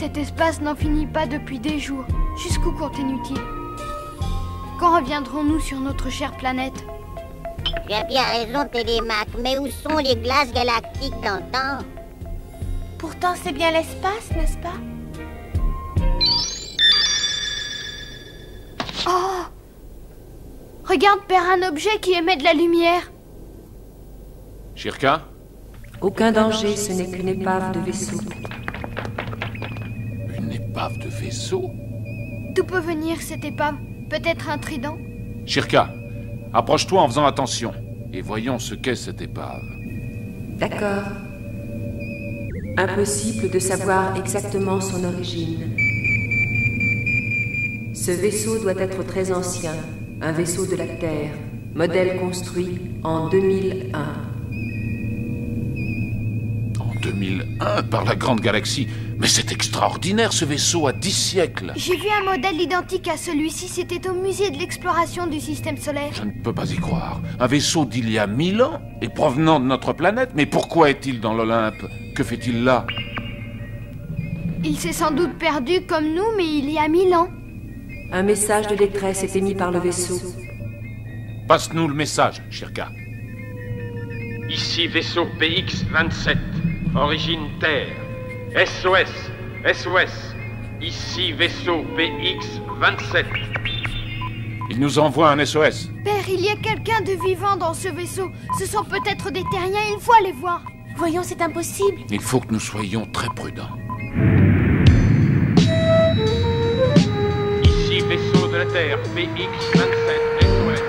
cet espace n'en finit pas depuis des jours. Jusqu'où continue-t-il? Quand reviendrons-nous sur notre chère planète? Tu as bien raison, Télémaque, mais où sont les glaces galactiques d'antan? Pourtant, c'est bien l'espace, n'est-ce pas? Oh! Regarde, Père, un objet qui émet de la lumière. Shirka? Aucun danger, ce n'est qu'une épave de vaisseau. Une épave de vaisseau? D'où peut venir cette épave? Peut-être un trident? Shirka, approche-toi en faisant attention. Et voyons ce qu'est cette épave. D'accord. Impossible de savoir exactement son origine. Ce vaisseau doit être très ancien, un vaisseau de la Terre, modèle construit en 2001. En 2001, par la Grande Galaxie. Mais c'est extraordinaire, ce vaisseau a 10 siècles. J'ai vu un modèle identique à celui-ci, c'était au musée de l'exploration du système solaire. Je ne peux pas y croire. Un vaisseau d'il y a 1000 ans et provenant de notre planète. Mais pourquoi est-il dans l'Olympe? Que fait-il là? Il s'est sans doute perdu comme nous, mais il y a 1000 ans. Un message de détresse est émis par le vaisseau. Passe-nous le message, Shirka. Ici vaisseau PX-27, origine Terre. SOS, SOS. Ici vaisseau PX-27. Il nous envoie un SOS. Père, il y a quelqu'un de vivant dans ce vaisseau. Ce sont peut-être des terriens, il faut aller voir. Voyons, c'est impossible. Il faut que nous soyons très prudents. Ici vaisseau de la Terre PX-27, SOS.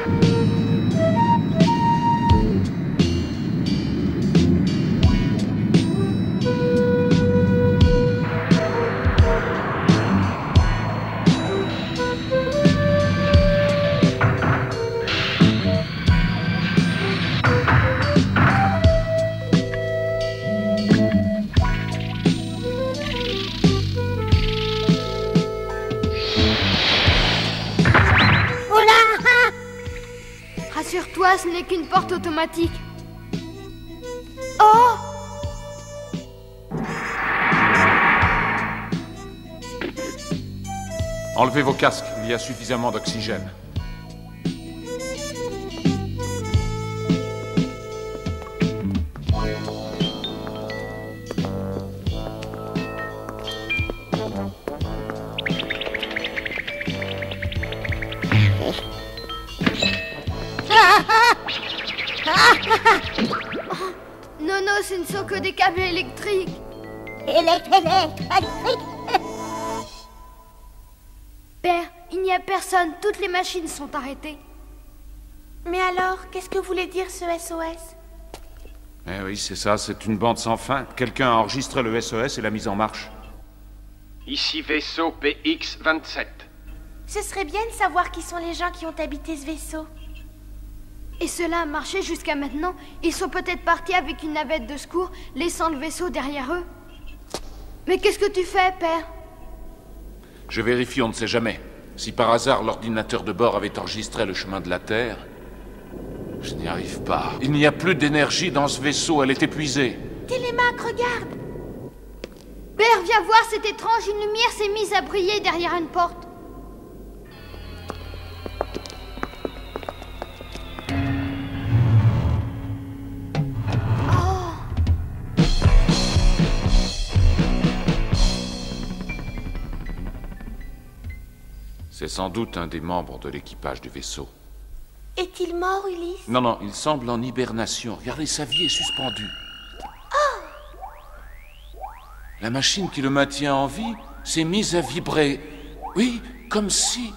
Rassure-toi, ce n'est qu'une porte automatique. Oh! Enlevez vos casques, il y a suffisamment d'oxygène. Non, non, ce ne sont que des câbles électriques. Électrique. Père, il n'y a personne, toutes les machines sont arrêtées. Mais alors, qu'est-ce que voulait dire ce SOS? Eh oui, c'est ça, c'est une bande sans fin. Quelqu'un a enregistré le SOS et l'a mis en marche. Ici vaisseau PX-27. Ce serait bien de savoir qui sont les gens qui ont habité ce vaisseau. Et cela a marché jusqu'à maintenant. Ils sont peut-être partis avec une navette de secours, laissant le vaisseau derrière eux. Mais qu'est-ce que tu fais, Père? Je vérifie, on ne sait jamais. Si par hasard l'ordinateur de bord avait enregistré le chemin de la Terre... Je n'y arrive pas. Il n'y a plus d'énergie dans ce vaisseau, elle est épuisée. Télémaque, regarde! Père, viens voir, c'est étrange, une lumière s'est mise à briller derrière une porte. C'est sans doute un des membres de l'équipage du vaisseau. Est-il mort, Ulysse? Non, non, il semble en hibernation. Regardez, sa vie est suspendue. Oh! La machine qui le maintient en vie s'est mise à vibrer. Oui, comme si...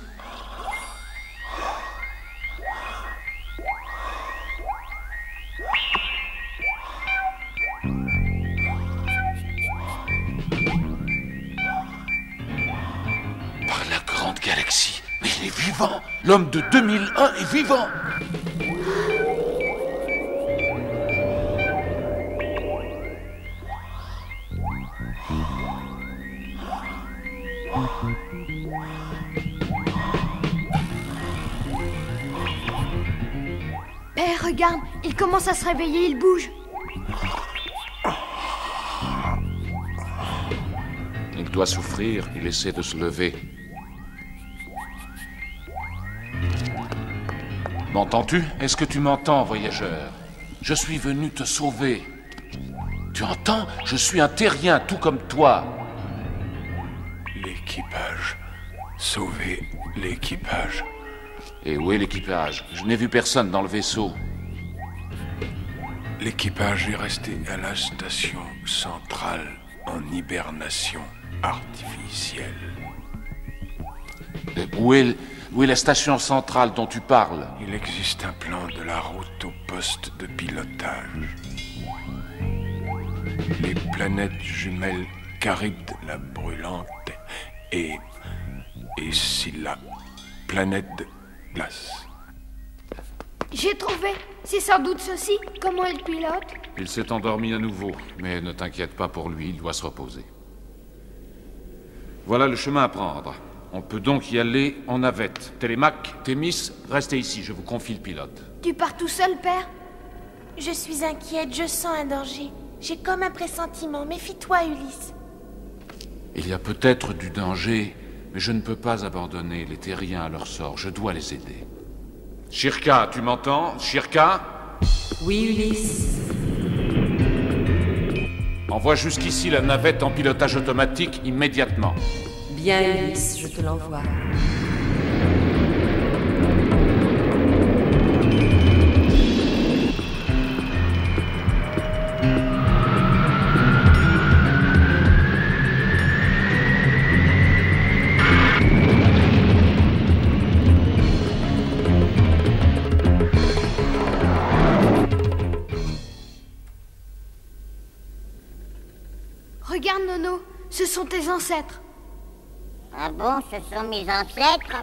Par la grande galaxie. Mais il est vivant. L'homme de 2001 est vivant. Père, regarde, il commence à se réveiller, il bouge. Il Il doit souffrir, il essaie de se lever. M'entends-tu? Est-ce que tu m'entends, voyageur? Je suis venu te sauver. Tu entends? Je suis un terrien, tout comme toi. L'équipage. Sauver l'équipage. Et où est l'équipage? Je n'ai vu personne dans le vaisseau. L'équipage est resté à la station centrale en hibernation artificielle. Où est la station centrale dont tu parles? Il existe un plan de la route au poste de pilotage. Les planètes jumelles Caride la brûlante et Scylla, planète de glace. J'ai trouvé. C'est sans doute ceci. Comment il pilote? Il s'est endormi à nouveau, mais ne t'inquiète pas pour lui, il doit se reposer. Voilà le chemin à prendre. On peut donc y aller en navette. Télémaque, Thémis, restez ici, je vous confie le pilote. Tu pars tout seul, père? Je suis inquiète, je sens un danger. J'ai comme un pressentiment. Méfie-toi, Ulysse. Il y a peut-être du danger, mais je ne peux pas abandonner les terriens à leur sort. Je dois les aider. Shirka, tu m'entends? Shirka? Oui, Ulysse. Envoie jusqu'ici la navette en pilotage automatique immédiatement. Bien, Ulysse, je te l'envoie. Regarde, Nono, ce sont tes ancêtres. Ah bon, ce sont mes ancêtres?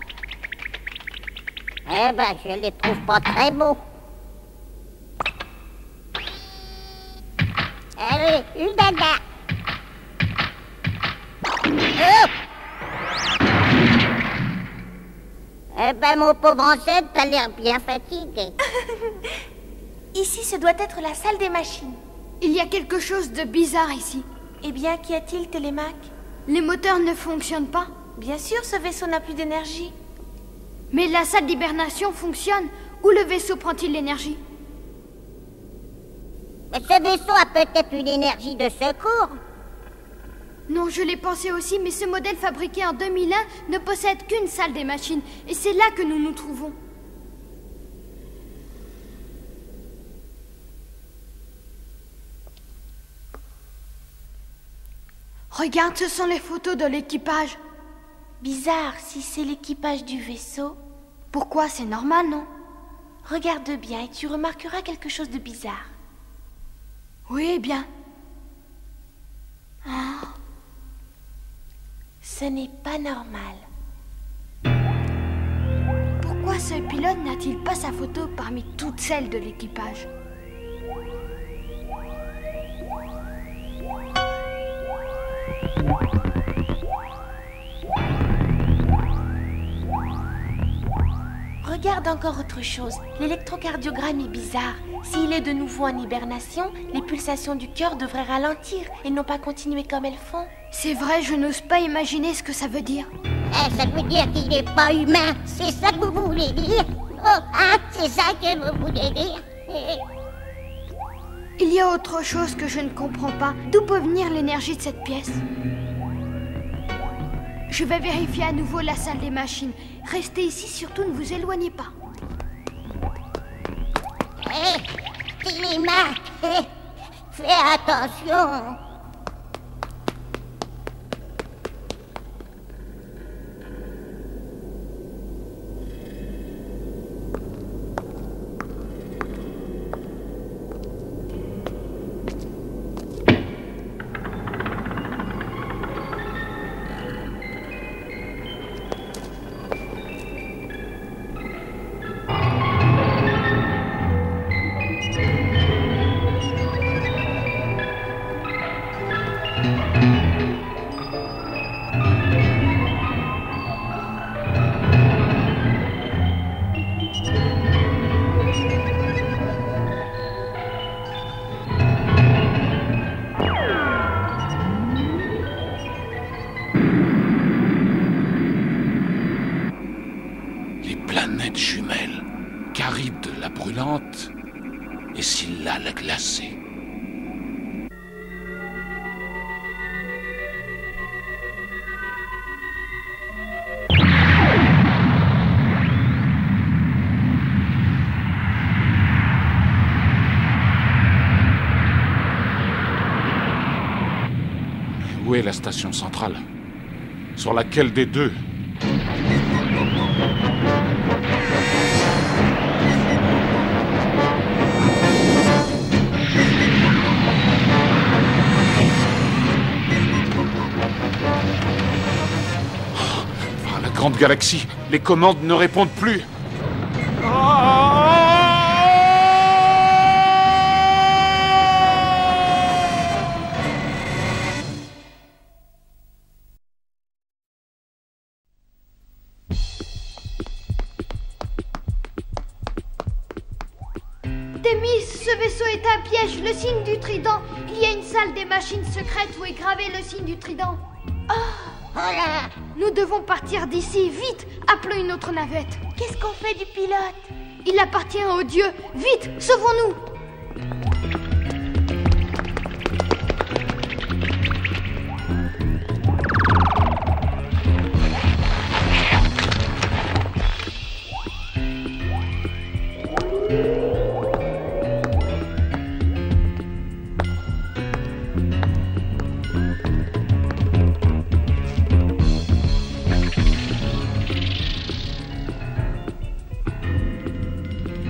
Eh ben, je les trouve pas très beaux. Allez, une dada. Oh! Eh ben, mon pauvre ancêtre, t'as l'air bien fatigué. Ici, ce doit être la salle des machines. Il y a quelque chose de bizarre ici. Eh bien, qu'y a-t-il, Télémaque? Les moteurs ne fonctionnent pas. Bien sûr, ce vaisseau n'a plus d'énergie. Mais la salle d'hibernation fonctionne. Où le vaisseau prend-il l'énergie? Mais ce vaisseau a peut-être une énergie de secours. Non, je l'ai pensé aussi, mais ce modèle fabriqué en 2001 ne possède qu'une salle des machines. Et c'est là que nous nous trouvons. Regarde, ce sont les photos de l'équipage. Bizarre, si c'est l'équipage du vaisseau. Pourquoi? C'est normal, non? Regarde bien et tu remarqueras quelque chose de bizarre. Oui, bien. Ah. Ce n'est pas normal. Pourquoi ce pilote n'a-t-il pas sa photo parmi toutes celles de l'équipage? Regarde encore autre chose. L'électrocardiogramme est bizarre. S'il est de nouveau en hibernation, les pulsations du cœur devraient ralentir et non pas continuer comme elles font. C'est vrai, je n'ose pas imaginer ce que ça veut dire. Eh, ça veut dire qu'il n'est pas humain. C'est ça que vous voulez dire? Oh, ah, c'est ça que vous voulez dire? Il y a autre chose que je ne comprends pas. D'où peut venir l'énergie de cette pièce? Je vais vérifier à nouveau la salle des machines. Restez ici, surtout ne vous éloignez pas. Hé, Télémaque, fais attention. brûlante et Scylla la glacée. Où est la station centrale? Sur laquelle des deux? Ah, la grande galaxie, les commandes ne répondent plus. Thémis, ce vaisseau est un piège, le signe du trident. Il y a une salle des machines secrètes où est gravé le signe du trident. Oh là! Nous devons partir d'ici, vite! Appelons une autre navette. Qu'est-ce qu'on fait du pilote? Il appartient aux dieux. Vite, sauvons-nous!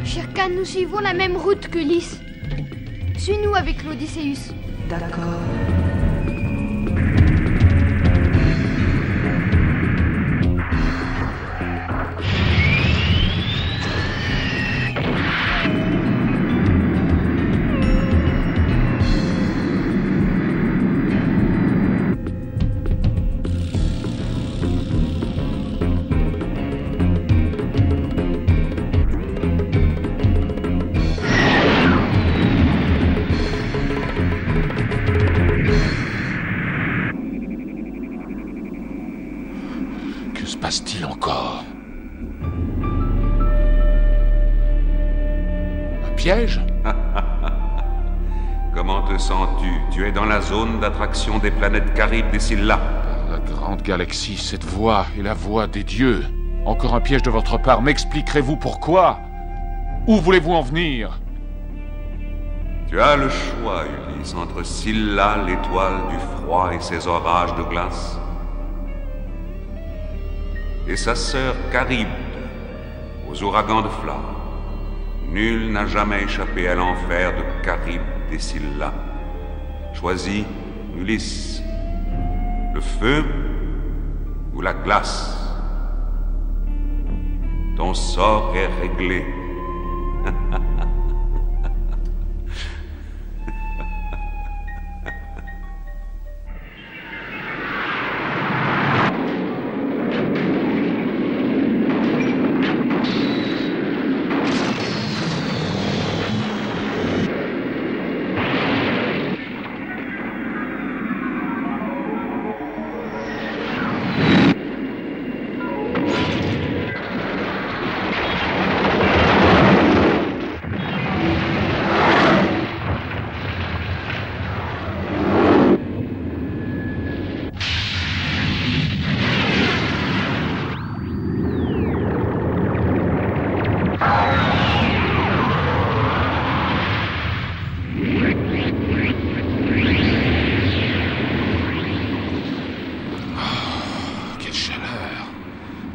Shere-Khan, nous suivons la même route qu'Ulysse. Suis-nous avec l'Odysseus. D'accord. Que se passe-t-il encore? Un piège? Comment te sens-tu? Tu es dans la zone d'attraction des planètes Charybde et Scylla. Par la grande galaxie, cette voix est la voix des dieux. Encore un piège de votre part. M'expliquerez-vous pourquoi? Où voulez-vous en venir? Tu as le choix, Ulysse, entre Scylla, l'étoile du froid et ses orages de glace, et sa sœur Charybde, aux ouragans de flammes. Nul n'a jamais échappé à l'enfer de Charybde et Scylla. Choisis, Ulysse, le feu ou la glace. Ton sort est réglé.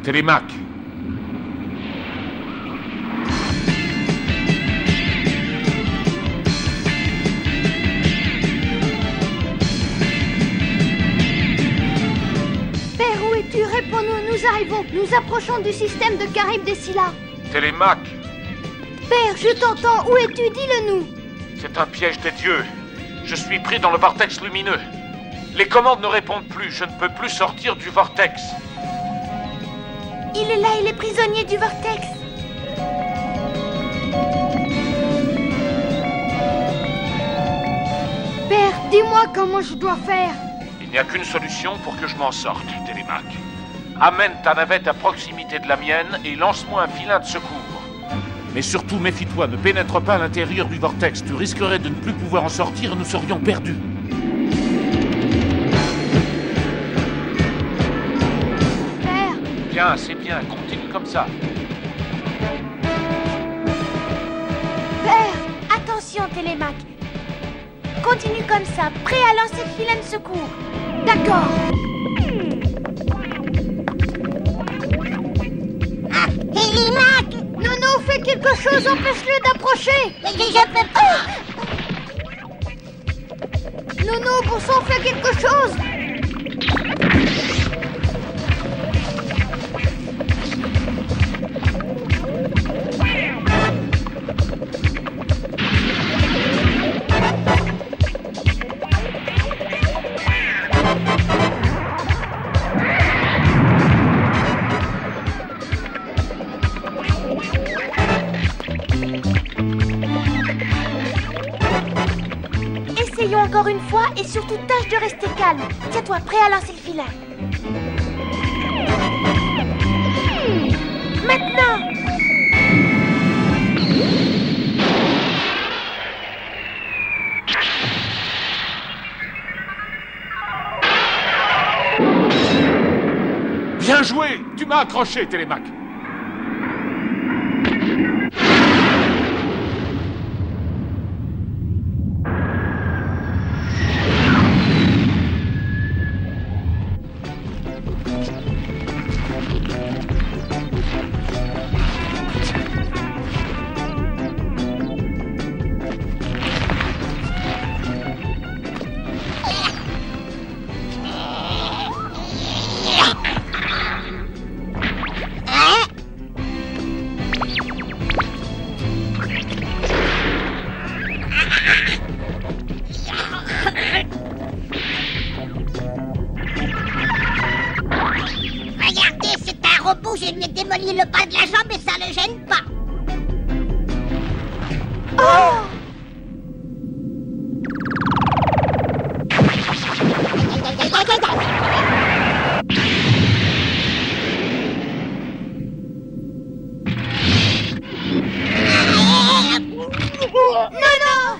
Télémaque. Père, où es-tu? Réponds-nous, nous arrivons. Nous approchons du système de Charybde et Scylla. Télémaque. Père, je t'entends. Où es-tu? Dis-le-nous. C'est un piège des dieux. Je suis pris dans le vortex lumineux. Les commandes ne répondent plus. Je ne peux plus sortir du vortex. Il est là, il est prisonnier du vortex. Père, dis-moi comment je dois faire. Il n'y a qu'une solution pour que je m'en sorte, Télémaque. Amène ta navette à proximité de la mienne et lance-moi un filin de secours. Mais surtout, méfie-toi, ne pénètre pas à l'intérieur du vortex. Tu risquerais de ne plus pouvoir en sortir et nous serions perdus. Père! Bien, c'est bien, continue comme ça. Père! Attention, Télémaque. Continue comme ça, prêt à lancer le filet de secours. D'accord! Ah, Télémaque! Nono, fais quelque chose, empêche-le d'approcher! Je peux pas! Nono, bon sang, fais quelque chose! Essayons encore une fois et surtout tâche de rester calme. Tiens-toi, prêt à lancer le filet. Maintenant! Bien joué! Tu m'as accroché, Télémaque. Regardez, c'est un robot, je lui ai démoli le bas de la jambe et ça le gêne pas. Oh! Nono!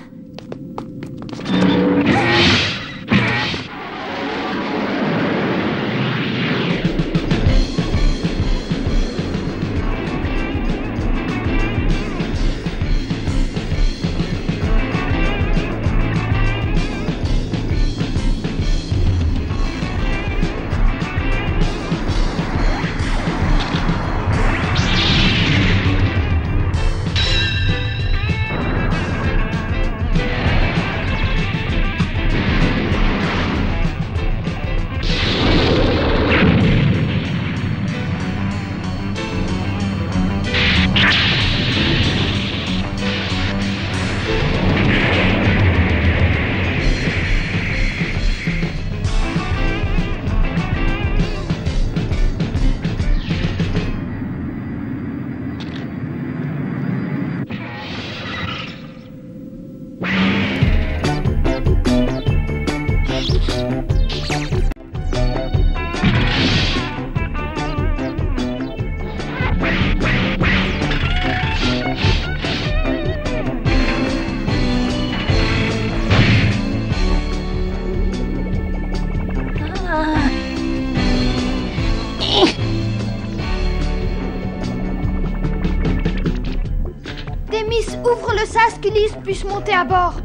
Démis, ouvre le sas qu'Ulysse puisse monter à bord.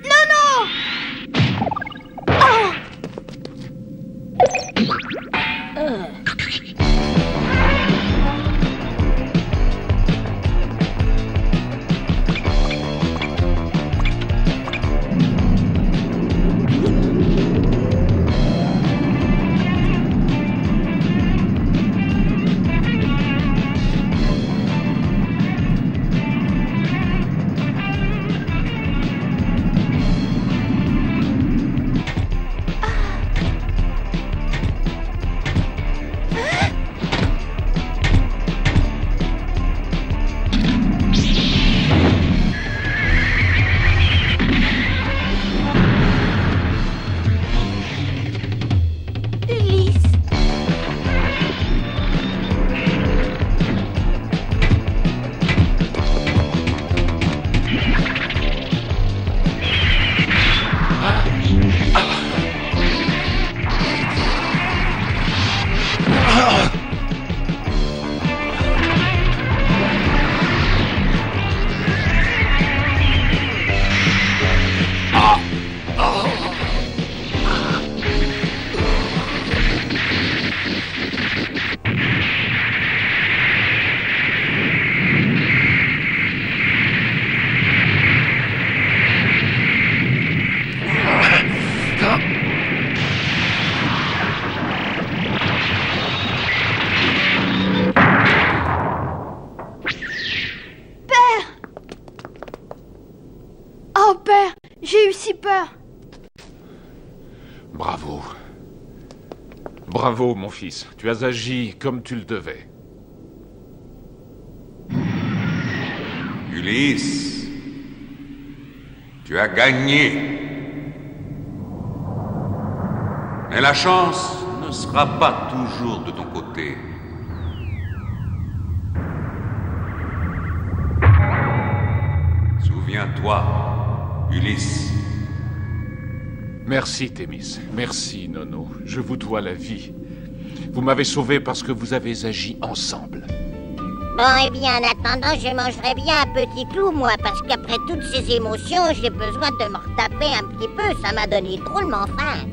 Non, non! Oh! si peur. Bravo. Bravo, mon fils. Tu as agi comme tu le devais. Ulysse, tu as gagné. Mais la chance ne sera pas toujours de ton côté. Souviens-toi, Ulysse. Merci, Thémis. Merci, Nono. Je vous dois la vie. Vous m'avez sauvé parce que vous avez agi ensemble. Bon, eh bien, en attendant, je mangerai bien un petit clou, moi, parce qu'après toutes ces émotions, j'ai besoin de me retaper un petit peu. Ça m'a donné drôlement faim.